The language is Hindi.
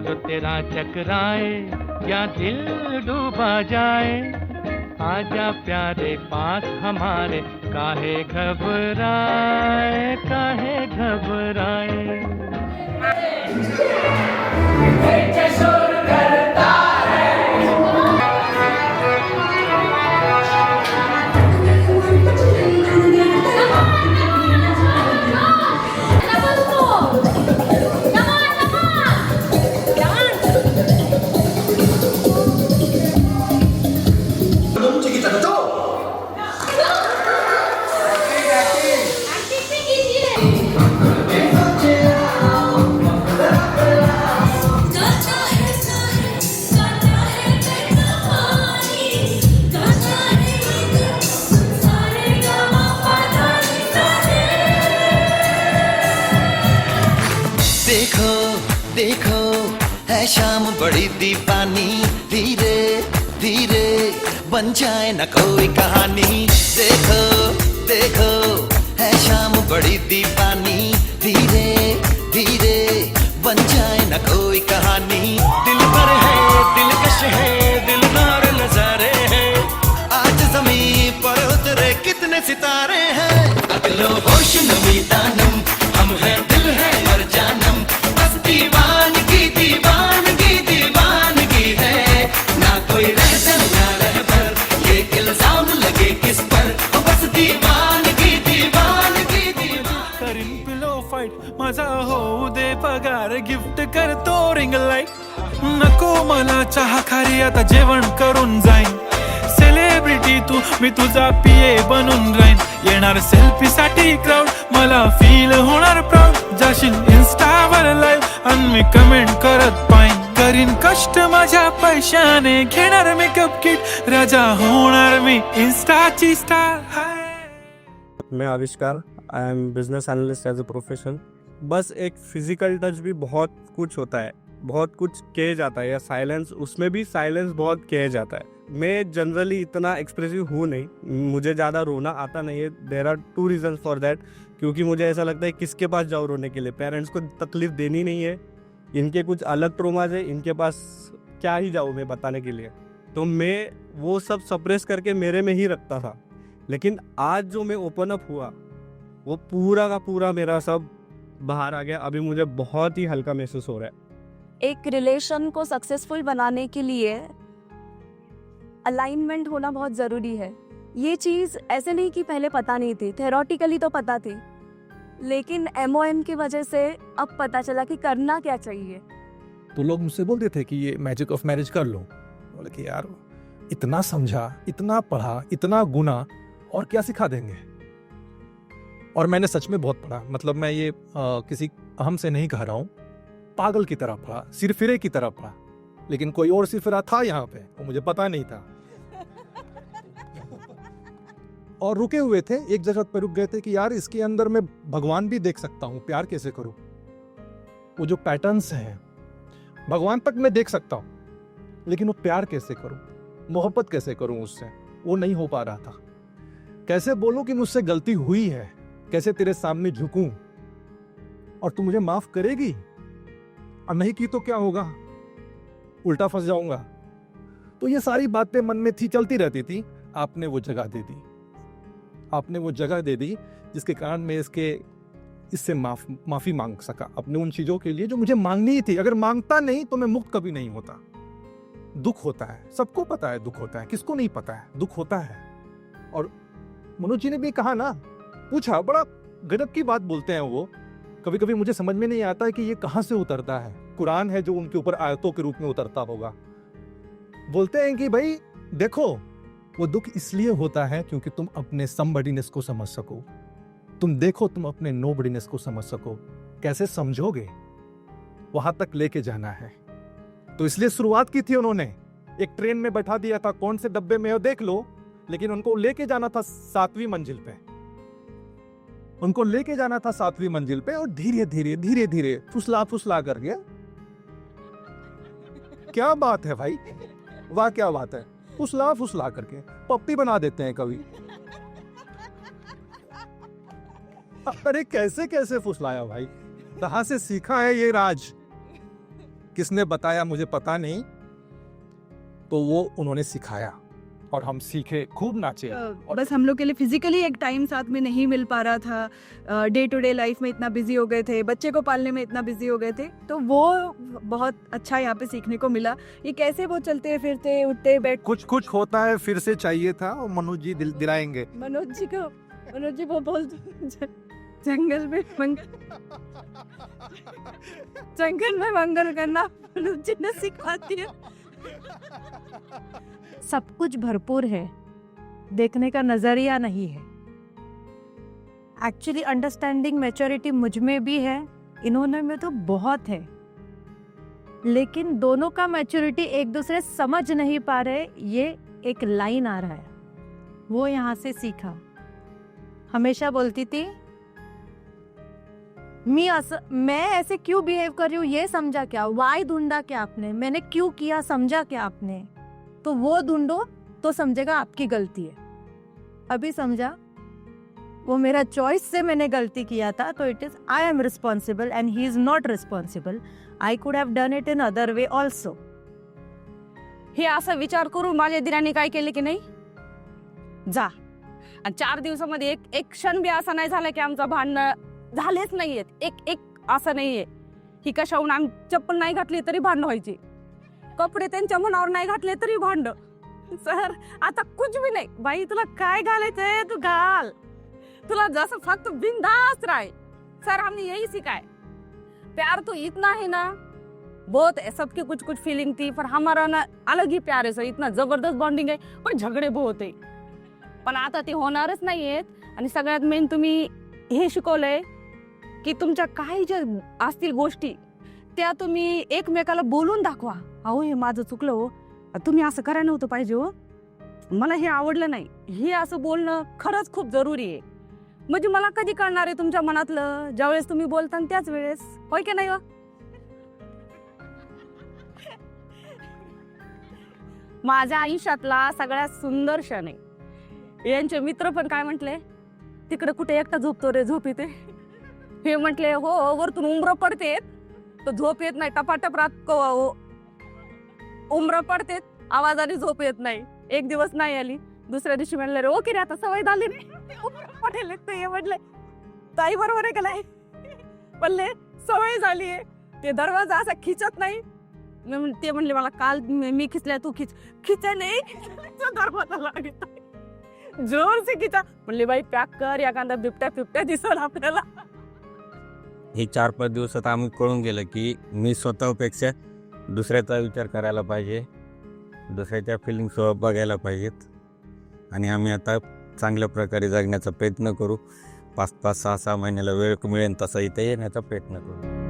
चांद तेरा चकराए या दिल डूबा जाए, आजा प्यारे पास हमारे, काहे घबराए काहे घबराए। देखो देखो है शाम बड़ी दीवानी, धीरे धीरे बन जाए न कोई कहानी। देखो देखो है शाम बड़ी दीवानी, धीरे धीरे बन जाए न कोई कहानी। दिल भर है दिलकश है दिलदार नजारे हैं, आज जमीन पर उतरे कितने सितारे हैं। अगलो होश नमी दानम, हम हैं दिल है और जानम, बस दीवानगी दीवानगी दीवानगी है। ना कोई रहतर ना रहबर, ये इल्जाम लगे किस पर, बस दीवानगी दीवानगी दीवानगी। करीन पिलो फाइट माझा होऊ दे पगार, गिफ्ट करतो रिंग लाईट। नको मला चहा खारी, आता जेवण करून जाईन। सेलिब्रिटी तू, मी तुझा पीए बनून राहीन। येणार सेल्फी साठी क्राऊड, मला फील होणार प्राऊड। जाशील इन्स्टावर लाईव्ह आणि मी कमेंट करत पाईन। करीन कष्ट माझ्या पैशाने, घेणार मेकअप किट, राजा होणार मी इन्स्टाची स्टार। मैं Avishkar, I am business analyst as a profession. बस एक फिजिकल टच भी बहुत कुछ होता है, बहुत कुछ किया जाता है, या साइलेंस, उसमें भी साइलेंस बहुत किया जाता है। मैं जनरली इतना एक्सप्रेसिव हूँ नहीं, मुझे ज़्यादा रोना आता नहीं है। There are 2 reasons for that, क्योंकि मुझे ऐसा लगता है किसके पास जाओ रोने के लिए, पेरेंट्स को तकलीफ देनी नहीं है, इनके कुछ अलग ट्रोमाज है, इनके पास क्या ही जाऊँ मैं बताने के लिए। तो मैं वो सब सप्रेस करके मेरे में ही रखता था, लेकिन आज जो मैं ओपन अप हुआ वो पूरा का पूरा मेरा सब बाहर आ गया। अभी मुझे बहुत ही हल्का महसूस हो रहा है। एक रिलेशन को सक्सेसफुल बनाने के लिए अलाइनमेंट होना बहुत ज़रूरी है। ये चीज़ ऐसे नहीं कि पहले पता नहीं थी, थेरोटिकली तो पता थी, लेकिन MOM की वजह से अब पता चला कि करना क्या चाहिए। तो लोग मुझसे बोलते थे कि ये मैजिक ऑफ मैरिज कर लो। बोले कि यार इतना समझा, इतना पढ़ा, इतना गुना, और क्या सिखा देंगे। और मैंने सच में बहुत पढ़ा, मतलब मैं ये किसी अहम से नहीं कह रहा हूँ, पागल की तरह पढ़ा, सिरफिरे की तरह पढ़ा। लेकिन कोई और सिरफिरा था यहाँ पे, वो मुझे पता नहीं था। और रुके हुए थे, एक जगह पे रुक गए थे कि यार इसके अंदर मैं भगवान भी देख सकता हूँ, प्यार कैसे करूँ। वो जो पैटर्न्स हैं, भगवान तक मैं देख सकता हूँ, लेकिन वो प्यार कैसे करूँ, मोहब्बत कैसे करूँ उससे, वो नहीं हो पा रहा था। कैसे बोलूँ कि मुझसे गलती हुई है, कैसे तेरे सामने झुकूं और तू मुझे माफ करेगी, और नहीं की तो क्या होगा, उल्टा फंस जाऊंगा। तो ये सारी बातें मन में थी, चलती रहती थी। आपने वो जगह दे दी, आपने वो जगह दे दी जिसके कारण मैं इससे माफी मांग सका अपने उन चीजों के लिए जो मुझे मांगनी ही थी। अगर मांगता नहीं तो मैं मुक्त कभी नहीं होता। दुख होता है, सबको पता है दुख होता है, किसको नहीं पता है दुख होता है। और मनोज जी ने भी कहा ना, पूछा, बड़ा गजब की बात बोलते हैं वो। कभी कभी मुझे समझ में नहीं आता है कि ये कहां से उतरता है। कुरान है जो उनके ऊपर आयतों के रूप में उतरता होगा। बोलते हैं कि भाई देखो, वो दुख इसलिए होता है क्योंकि तुम अपने समबडीनेस को समझ सको। तुम देखो, तुम अपने नोबडीनेस को समझ सको। कैसे समझोगे, वहां तक लेके जाना है। तो इसलिए शुरुआत की थी उन्होंने। एक ट्रेन में बैठा दिया था, कौन से डब्बे में हो देख लो, लेकिन उनको लेके जाना था 7वीं मंजिल पे। उनको लेके जाना था 7वीं मंजिल पे, और धीरे धीरे धीरे धीरे फुसला फुसला करके। क्या बात है भाई, वाह क्या बात है। फुसला फुसला करके पप्पी बना देते हैं कभी। अरे कैसे कैसे फुसलाया भाई, कहां से सीखा है ये राज, किसने बताया मुझे पता नहीं, तो वो उन्होंने सिखाया और हम सीखे, खूब नाचे। बस हम लोग के लिए फिजिकली एक टाइम साथ में नहीं मिल पा रहा था, डे टू डे लाइफ में इतना बिजी हो गए थे, बच्चे को पालने में इतना बिजी हो गए थे, तो वो बहुत अच्छा यहाँ पे सीखने को मिला। ये कैसे वो चलते फिरते उठते बैठ। कुछ कुछ होता है फिर से चाहिए था, और मनोज जी दिलाएंगे। मनोज जी वो बोल जंगल में मंगल करना मनोज जी ने सिखाती है। सब कुछ भरपूर है, देखने का नजरिया नहीं है। एक्चुअली अंडरस्टैंडिंग मैच्योरिटी मुझ में भी है, इन्होंने में तो बहुत है, लेकिन दोनों का मैच्योरिटी एक दूसरे समझ नहीं पा रहे। ये एक लाइन आ रहा है, वो यहाँ से सीखा। हमेशा बोलती थी मैं ऐसे क्यों बिहेव कर रही हूँ, ये समझा क्या, वाई ढूंढा क्या आपने, मैंने क्यों किया समझा क्या आपने, तो वो ढूंढो तो समझेगा आपकी गलती है। अभी समझा वो मेरा चॉइस से मैंने गलती किया था, तो it is I am responsible and he is not responsible. I could have done it in other way also. हे असा विचार करून माझ्या दिराने काय केले की नाही, जा आणि 4 दिवसामध्ये एक क्षण बी असा नाही झाला की आमचं भांडण झालेच नाहीयेत, एक असं नाहीये। ही कशाहून आम्ही चप्पल नाही घातली तरी भांडण व्हायची, कपडे त्यांच्या मनावर नाही घातले तरी भांडण। सर आता कुछ भी नाही बाई, तुला काय घालायचंय तू घाल, तुला जसं फक्त बिंदास राह। सर हमने यही सीखा है, प्यार तो इतना है ना, बहुत है, सबकी कुछ कुछ फीलिंग थी, पर हमारा ना अलग ही प्यार है सर, इतना जबरदस्त बॉन्डिंग है, पण झगडे बहुत है, पण आता ते होणारच नाहीयेत। आणि सगळ्यात मेन तुम्ही हे शिकवलंय की तुमच्या काही ज्या असतील गोष्टी त्या तुम्ही एकमेकाला बोलून दाखवा। अहो हे माझं चुकलं हो, तुम्ही असं करायला नव्हतं पाहिजे हो, मला हे आवडलं नाही, हे असं बोलणं खरंच खूप जरुरी आहे। म्हणजे मला कधी कळणार आहे तुमच्या मनातलं, ज्यावेळेस तुम्ही बोलता त्याच वेळेस, होय की नाही हो? माझ्या आयुष्यातला सगळ्यात सुंदर क्षण आहे। यांचे मित्र पण काय म्हटले, तिकडे कुठे एकटा झोपतो रे, झोप येते। हे म्हटले हो वरतून उमरं पडते तर झोप येत नाही, टपाटप रात उमरं पडते, आवाजाने झोप येत नाही। एक दिवस नाही आली, दुसऱ्या दिवशी म्हणले रे ओके रे आता सवय झाली रे, उमरं पडेल ते म्हटले ताई बरोबर आहे का नाही, म्हणले सवय झाली आहे, ते दरवाजा असा खिचत नाही। ते म्हणले मला काल मी खिचल्या तू खिचा नाही, दरवाजा लागत जोर से खिचा, म्हणले बाई पॅक कर, एखादा बिबट्या दिसल आपल्याला। हे 4-5 दिवसात आम्ही कळून गेलं की मी स्वतःपेक्षा दुसऱ्याचा विचार करायला पाहिजे, दुसऱ्याच्या फिलिंग्स बघायला पाहिजेत, आणि आम्ही आता चांगल्या प्रकारे जगण्याचा प्रयत्न करू। 5-5, 6-6 महिन्याला वेळ मिळेल तसा इथे येण्याचा प्रयत्न करू।